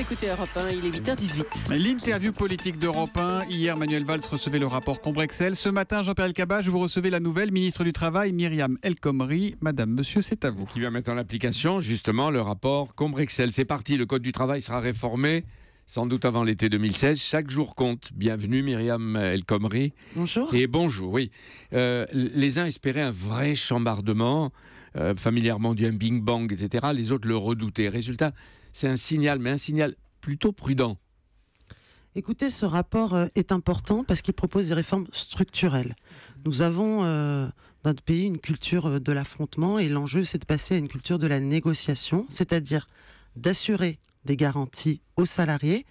écoutez Europe 1, il est 8h18. L'interview politique d'Europe 1. Hier, Manuel Valls recevait le rapport Combrexel. Ce matin, Jean-Pierre Elkabbach, vous recevez la nouvelle ministre du Travail, Myriam El Khomri. Madame, monsieur, c'est à vous. Qui va mettre en application, justement, le rapport Combrexel. C'est parti, le Code du travail sera réformé, sans doute avant l'été 2016. Chaque jour compte. Bienvenue, Myriam El Khomri. Bonjour. Et bonjour, oui. Les uns espéraient un vrai chambardement, familièrement dit un bing-bang, etc. Les autres le redoutaient. Résultat, c'est un signal, mais un signal plutôt prudent. Écoutez, ce rapport est important parce qu'il propose des réformes structurelles. Nous avons dans notre pays une culture de l'affrontement et l'enjeu, c'est de passer à une culture de la négociation, c'est-à-dire d'assurer des garanties aux salariés,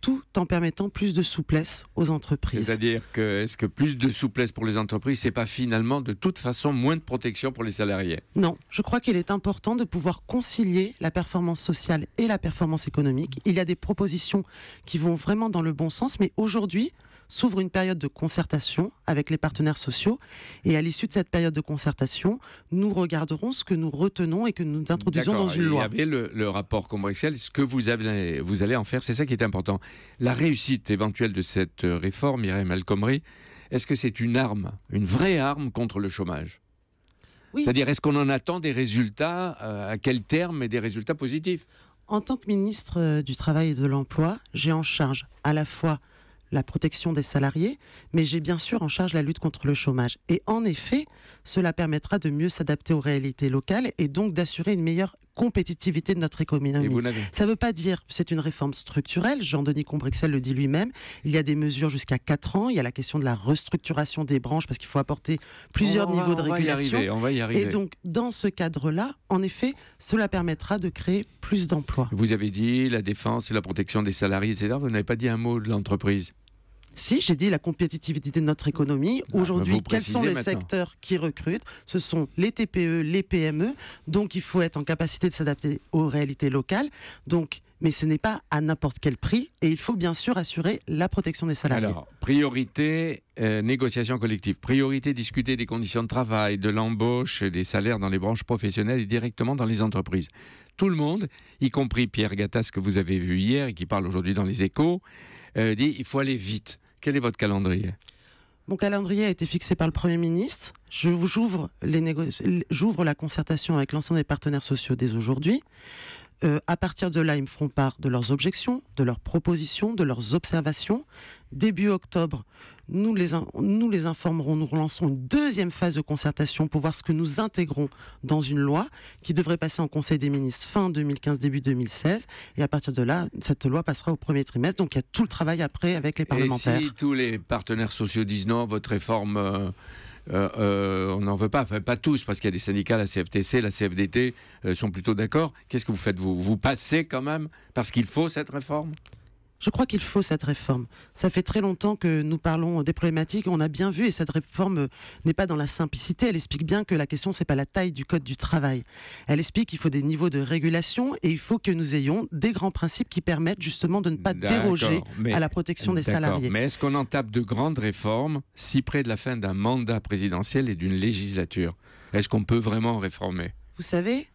tout en permettant plus de souplesse aux entreprises. C'est-à-dire que, est-ce que plus de souplesse pour les entreprises, c'est pas finalement de toute façon moins de protection pour les salariés? Non, je crois qu'il est important de pouvoir concilier la performance sociale et la performance économique. Il y a des propositions qui vont vraiment dans le bon sens, mais aujourd'hui s'ouvre une période de concertation avec les partenaires sociaux et à l'issue de cette période de concertation, nous regarderons ce que nous retenons et que nous introduisons dans une loi. Il y avait le rapport Combrexel, ce que vous allez en faire, c'est ça qui est important. La réussite éventuelle de cette réforme, Myriam El Khomri, est-ce que c'est une arme, une vraie arme contre le chômage? Oui. C'est-à-dire, est-ce qu'on en attend des résultats, à quel terme, et des résultats positifs? En tant que ministre du Travail et de l'Emploi, j'ai en charge à la fois la protection des salariés, mais j'ai bien sûr en charge la lutte contre le chômage. Et en effet, cela permettra de mieux s'adapter aux réalités locales et donc d'assurer une meilleure compétitivité de notre économie. Ça ne veut pas dire que c'est une réforme structurelle, Jean-Denis Combrexel le dit lui-même, il y a des mesures jusqu'à 4 ans, il y a la question de la restructuration des branches parce qu'il faut apporter plusieurs niveaux de régulation. On va y arriver. Et donc, dans ce cadre-là, en effet, cela permettra de créer plus d'emplois. Vous avez dit la défense et la protection des salariés, etc. Vous n'avez pas dit un mot de l'entreprise. Si, j'ai dit la compétitivité de notre économie. Aujourd'hui, quels sont les secteurs qui recrutent? Ce sont les TPE, les PME. Donc, il faut être en capacité de s'adapter aux réalités locales. Donc, mais ce n'est pas à n'importe quel prix. Et il faut bien sûr assurer la protection des salariés. Alors, priorité, négociation collective. Priorité, discuter des conditions de travail, de l'embauche, des salaires dans les branches professionnelles et directement dans les entreprises. Tout le monde, y compris Pierre Gattaz, que vous avez vu hier et qui parle aujourd'hui dans les Échos, dit il faut aller vite. Quel est votre calendrier? Mon calendrier a été fixé par le Premier ministre. J'ouvre la concertation avec l'ensemble des partenaires sociaux dès aujourd'hui. À partir de là, ils me feront part de leurs objections, de leurs propositions, de leurs observations. Début octobre, nous les informerons, nous relancerons une deuxième phase de concertation pour voir ce que nous intégrons dans une loi qui devrait passer en Conseil des ministres fin 2015, début 2016. Et à partir de là, cette loi passera au premier trimestre. Donc il y a tout le travail après avec les parlementaires. Et si tous les partenaires sociaux disent non, votre réforme... on n'en veut pas, enfin pas tous, parce qu'il y a des syndicats, la CFTC, la CFDT sont plutôt d'accord. Qu'est-ce que vous faites? Vous passez quand même parce qu'il faut cette réforme? Je crois qu'il faut cette réforme. Ça fait très longtemps que nous parlons des problématiques. On a bien vu, et cette réforme n'est pas dans la simplicité. Elle explique bien que la question, c'est pas la taille du code du travail. Elle explique qu'il faut des niveaux de régulation et il faut que nous ayons des grands principes qui permettent justement de ne pas déroger à la protection des salariés. Mais est-ce qu'on entame de grandes réformes si près de la fin d'un mandat présidentiel et d'une législature? Est-ce qu'on peut vraiment réformer? Vous savez,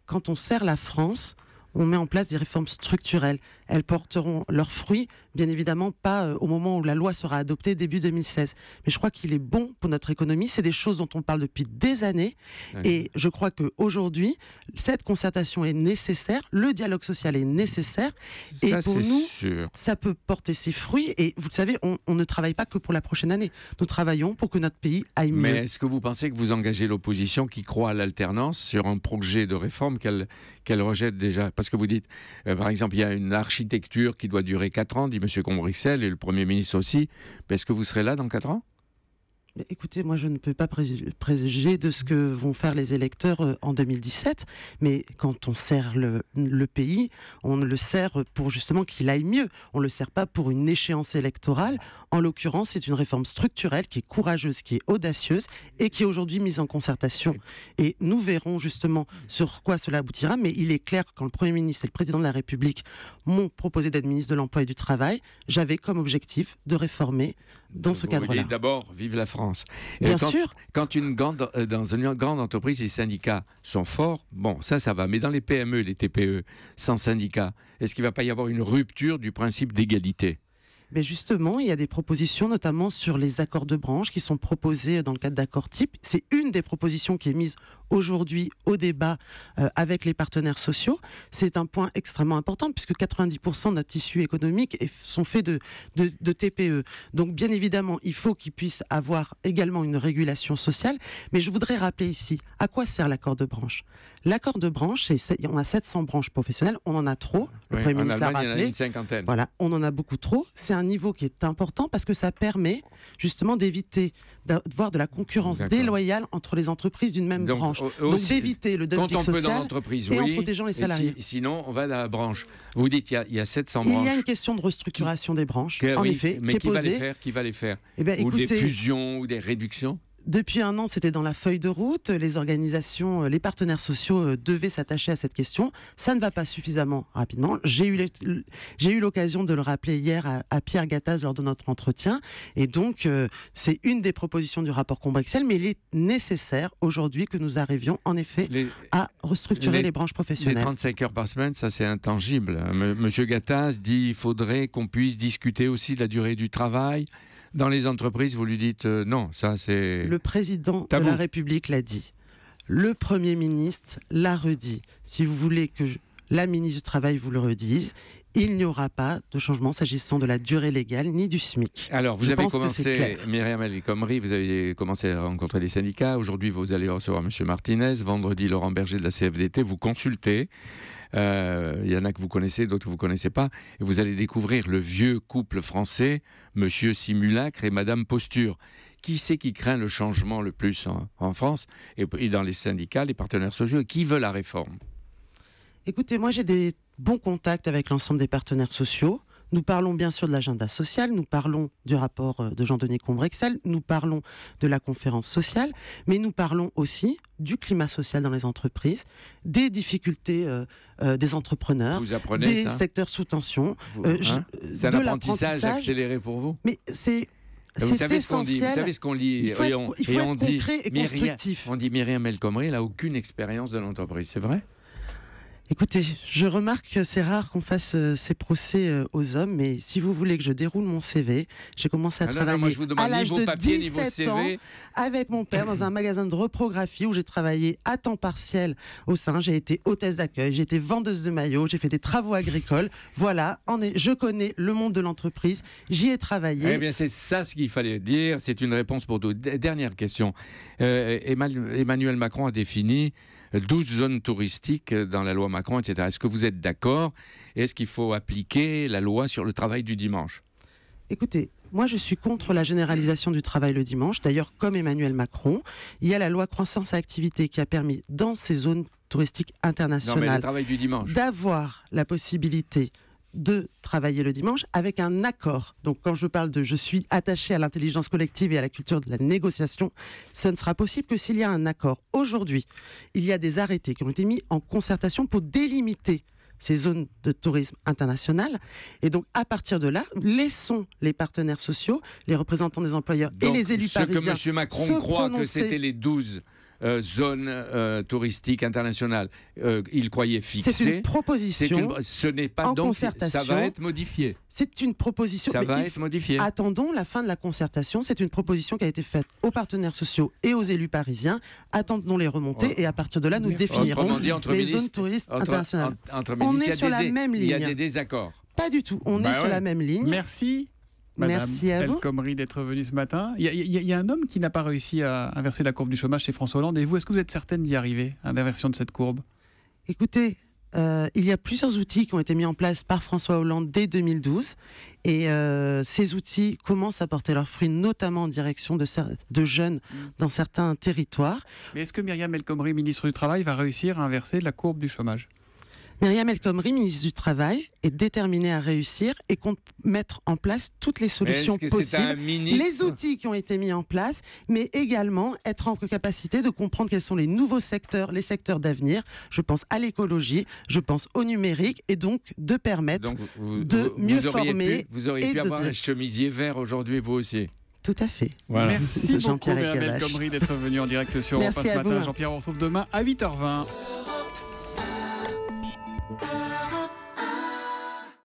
quand on sert la France, on met en place des réformes structurelles. Elles porteront leurs fruits, bien évidemment pas au moment où la loi sera adoptée, début 2016. Mais je crois qu'il est bon pour notre économie. C'est des choses dont on parle depuis des années. Oui. Et je crois qu'aujourd'hui, cette concertation est nécessaire. Le dialogue social est nécessaire. Et ça, pour nous, sûr. Ça peut porter ses fruits. Et vous le savez, on ne travaille pas que pour la prochaine année. Nous travaillons pour que notre pays aille mieux. Mais est-ce que vous pensez que vous engagez l'opposition qui croit à l'alternance sur un projet de réforme qu'elle rejette déjà? Parce que vous dites, par exemple, il y a une architecture qui doit durer 4 ans, dit M. Combrexel, et le Premier ministre aussi. Mais est-ce que vous serez là dans 4 ans? Écoutez, moi je ne peux pas préjuger de ce que vont faire les électeurs en 2017, mais quand on sert le pays, on le sert pour justement qu'il aille mieux. On ne le sert pas pour une échéance électorale. En l'occurrence, c'est une réforme structurelle qui est courageuse, qui est audacieuse et qui est aujourd'hui mise en concertation. Et nous verrons justement sur quoi cela aboutira, mais il est clair que quand le Premier ministre et le Président de la République m'ont proposé d'être ministre de l'Emploi et du Travail, j'avais comme objectif de réformer dans ce Vous cadre-là. dites d'abord, vive la France. Bien quand, sûr. Quand dans une grande entreprise, les syndicats sont forts, bon, ça va. Mais dans les PME, les TPE, sans syndicats, est-ce qu'il ne va pas y avoir une rupture du principe d'égalité ? Mais justement, il y a des propositions, notamment sur les accords de branche, qui sont proposés dans le cadre d'accords types. C'est une des propositions qui est mise aujourd'hui au débat avec les partenaires sociaux. C'est un point extrêmement important, puisque 90% de notre tissu économique sont faits de TPE. Donc, bien évidemment, il faut qu'ils puissent avoir également une régulation sociale. Mais je voudrais rappeler ici, à quoi sert l'accord de branche ? L'accord de branche, on a 700 branches professionnelles, on en a trop. Le Premier ministre l'a rappelé. Il y en a une cinquantaine. Voilà, on en a beaucoup trop. C'est un niveau qui est important parce que ça permet justement d'éviter d'avoir de la concurrence déloyale entre les entreprises d'une même branche. Donc d'éviter le dumping social et en protégeant les salariés. Sinon, on va à la branche. Vous dites il y a 700 branches. Il y a une question de restructuration des branches, en effet, mais qui est posée. Qui va les faire Eh bien, Ou écoutez, des fusions ou des réductions. Depuis un an, c'était dans la feuille de route. Les organisations, les partenaires sociaux devaient s'attacher à cette question. Ça ne va pas suffisamment rapidement. J'ai eu l'occasion de le rappeler hier à Pierre Gattaz lors de notre entretien. Et donc, c'est une des propositions du rapport Combrexel, mais il est nécessaire aujourd'hui que nous arrivions en effet à restructurer les branches professionnelles. Les 35 heures par semaine, ça c'est intangible. Monsieur Gattaz dit qu'il faudrait qu'on puisse discuter aussi de la durée du travail. Dans les entreprises, vous lui dites non, ça c'est... Le président tabou. de la République l'a dit. Le Premier ministre l'a redit. Si vous voulez que la ministre du Travail vous le redise, il n'y aura pas de changement s'agissant de la durée légale ni du SMIC. Alors, vous avez commencé, Myriam El Khomri, vous avez commencé à rencontrer les syndicats. Aujourd'hui, vous allez recevoir M. Martinez. Vendredi, Laurent Berger de la CFDT. Vous consultez. Il y en a que vous connaissez, d'autres que vous ne connaissez pas. Et vous allez découvrir le vieux couple français, M. Simulacre et Mme Posture. Qui c'est qui craint le changement le plus en France et dans les syndicats, les partenaires sociaux, et qui veut la réforme? Écoutez, moi j'ai des bons contacts avec l'ensemble des partenaires sociaux. Nous parlons bien sûr de l'agenda social, nous parlons du rapport de Jean-Denis Combrexel, nous parlons de la conférence sociale, mais nous parlons aussi du climat social dans les entreprises, des difficultés des entrepreneurs, des secteurs sous tension, c'est un apprentissage accéléré pour vous? Mais c'est... Vous savez ce qu'on dit, vous savez ce qu'on lit. Il faut être concret et constructif. On dit Myriam El Khomri, elle n'a aucune expérience de l'entreprise, c'est vrai? Écoutez, je remarque que c'est rare qu'on fasse ces procès aux hommes, mais si vous voulez que je déroule mon CV, j'ai commencé à travailler à l'âge de 17 ans avec mon père dans un magasin de reprographie où j'ai travaillé à temps partiel au sein. J'ai été hôtesse d'accueil, j'ai été vendeuse de maillots, j'ai fait des travaux agricoles. Voilà, je connais le monde de l'entreprise, j'y ai travaillé. Eh bien, c'est ça ce qu'il fallait dire, c'est une réponse pour tout. Dernière question. Emmanuel Macron a défini 12 zones touristiques dans la loi Macron, etc. Est-ce que vous êtes d'accord? Est-ce qu'il faut appliquer la loi sur le travail du dimanche? Écoutez, moi je suis contre la généralisation du travail le dimanche. D'ailleurs, comme Emmanuel Macron, il y a la loi croissance et activité qui a permis, dans ces zones touristiques internationales, d'avoir la possibilité de travailler le dimanche avec un accord. Donc quand je parle de je suis attaché à l'intelligence collective et à la culture de la négociation, ce ne sera possible que s'il y a un accord. Aujourd'hui, il y a des arrêtés qui ont été mis en concertation pour délimiter ces zones de tourisme international. Et donc, à partir de là, laissons les partenaires sociaux, les représentants des employeurs et les élus parisiens que M. Macron croit que c'était les 12 zones touristiques internationales, il croyait fixées. C'est une proposition. Ce n'est pas donc. Ça va être modifié. C'est une proposition. Ça va être modifié. Attendons la fin de la concertation. C'est une proposition qui a été faite aux partenaires sociaux et aux élus parisiens. Attendons les remontées et à partir de là, nous définirons les zones touristes internationales. On est sur la même ligne. Il y a des désaccords. Pas du tout. On est sur la même ligne. Merci. Madame Merci à vous. El Khomri d'être venue ce matin. Il y a un homme qui n'a pas réussi à inverser la courbe du chômage, c'est François Hollande. Et vous, est-ce que vous êtes certaine d'y arriver, à l'inversion de cette courbe? Écoutez, il y a plusieurs outils qui ont été mis en place par François Hollande dès 2012. Et ces outils commencent à porter leurs fruits, notamment en direction de jeunes dans certains territoires. Mais est-ce que Myriam El Khomri, ministre du Travail, va réussir à inverser la courbe du chômage? Myriam El Khomri, ministre du Travail, est déterminée à réussir et compte mettre en place toutes les solutions possibles, les outils qui ont été mis en place, mais également être en capacité de comprendre quels sont les nouveaux secteurs, les secteurs d'avenir. Je pense à l'écologie, je pense au numérique, et donc de permettre de mieux former. Vous auriez pu avoir un chemisier vert aujourd'hui, vous aussi. Tout à fait. Voilà. Merci beaucoup, Jean-Pierre Myriam El Elkabbach. Khomri, d'être venu en direct sur Europe 1 Merci ce à matin. vous. Jean-Pierre, on se retrouve demain à 8h20.